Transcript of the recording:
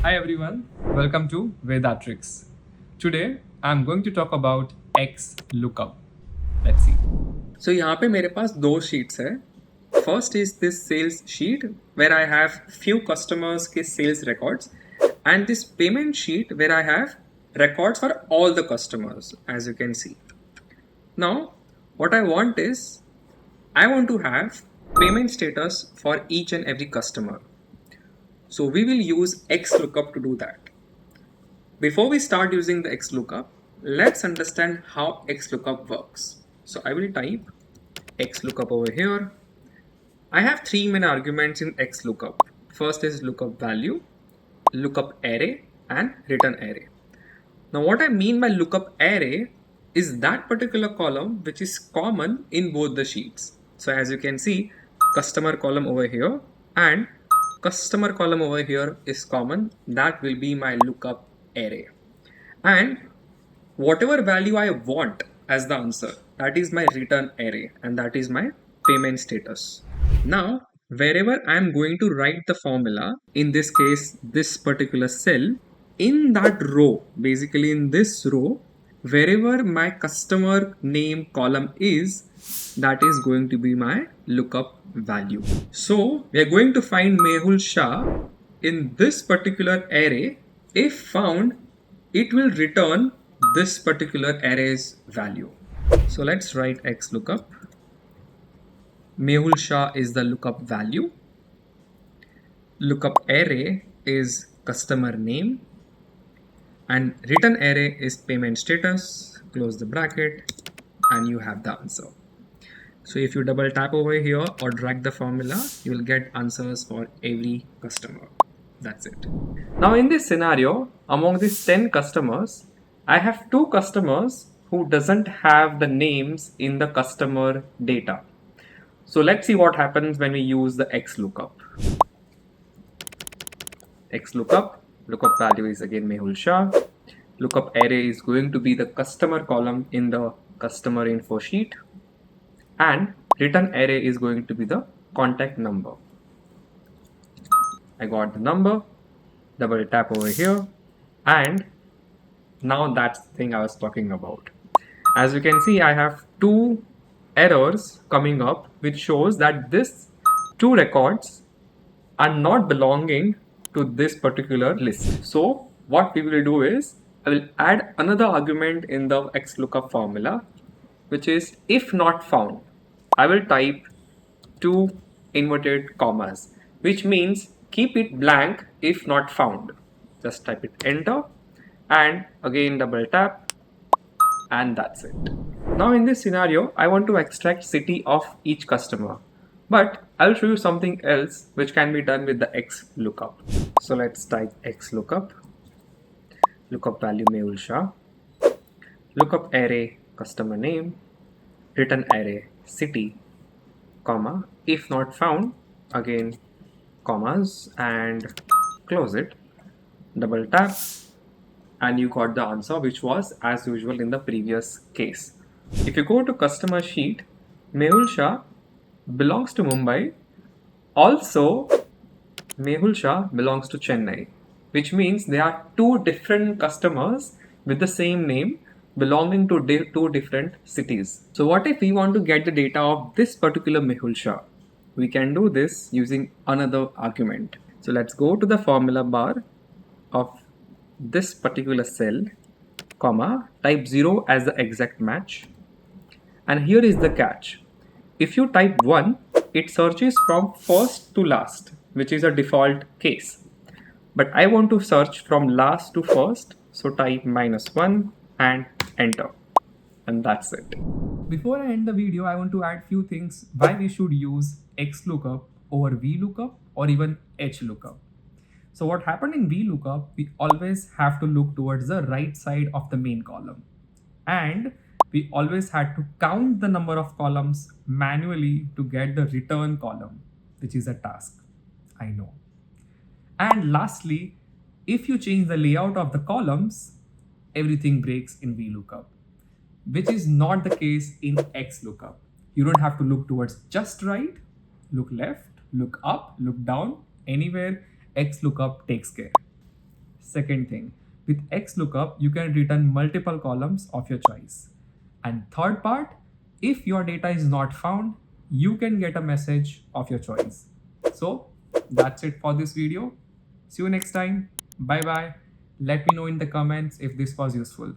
Hi everyone, welcome to Vedatrics. Today I'm going to talk about XLOOKUP. Let's see. So यहाँ पे मेरे पास दो sheets है. First is this sales sheet where I have few customers के sales records, and this payment sheet where I have records for all the customers, as you can see. Now what I want is I want to have payment status for each and every customer. So we will use XLOOKUP to do that. Before we start using the XLOOKUP, let's understand how XLOOKUP works. So I will type XLOOKUP over here. I have three main arguments in XLOOKUP. First is lookup value, lookup array, and return array. Now what I mean by lookup array is that particular column which is common in both the sheets. So as you can see, customer column over here and customer column over here is common. That will be my lookup array. And whatever value I want as the answer, that is my return array, and that is my payment status. Now wherever I am going to write the formula, in this case this particular cell, in that row, basically in this row, wherever my customer name column is, that is going to be my lookup value. So we are going to find Mehul Shah in this particular array. If found, it will return this particular array's value. So let's write XLOOKUP. Mehul Shah is the lookup value. Lookup array is customer name, and return array is payment status. Close the bracket, and you have the answer. So if you double tap over here or drag the formula, you will get answers for every customer. That's it. Now in this scenario, among these 10 customers, I have 2 customers who doesn't have the names in the customer data. So let's see what happens when we use the XLOOKUP. XLOOKUP, lookup value is again Mehul Shah. Lookup array is going to be the customer column in the customer info sheet, and return array is going to be the contact number. I got the number, double tap over here, and now that's the thing I was talking about. As you can see, I have 2 errors coming up which shows that this 2 records are not belonging to this particular list. So what we will do is I will add another argument in the XLOOKUP formula, which is if not found. I will type 2 inverted commas, which means keep it blank if not found. Just type it enter, and again double tap, and that's it. Now in this scenario, I want to extract city of each customer, but I'll show you something else which can be done with the XLOOKUP. So let's type XLOOKUP, lookup value Mehul Shah, lookup array customer name, return array city, comma, if not found, again commas, and close it, double tap, and you got the answer, which was as usual in the previous case. If you go to customer sheet, Mehul Shah belongs to Mumbai. Also, Mehul Shah belongs to Chennai, which means there are 2 different customers with the same name belonging to 2 different cities. So what if we want to get the data of this particular Mehul Shah? We can do this using another argument. So let's go to the formula bar of this particular cell, comma, type 0 as the exact match, and here is the catch. If you type 1, it searches from first to last, which is a default case, but I want to search from last to first, so type -1 and enter, and that's it. Before I end the video, I want to add few things why we should use XLOOKUP over VLOOKUP or even HLOOKUP. So what happened in VLOOKUP, we always have to look towards the right side of the main column, and we always had to count the number of columns manually to get the return column, which is a task, I know. And lastly, if you change the layout of the columns, everything breaks in VLOOKUP, which is not the case in XLOOKUP. You don't have to look towards just right, look left, look up, look down, anywhere XLOOKUP takes care. Second thing, with XLOOKUP, you can return multiple columns of your choice. And third part, if your data is not found, you can get a message of your choice. So that's it for this video. See you next time. Bye bye. Let me know in the comments if this was useful.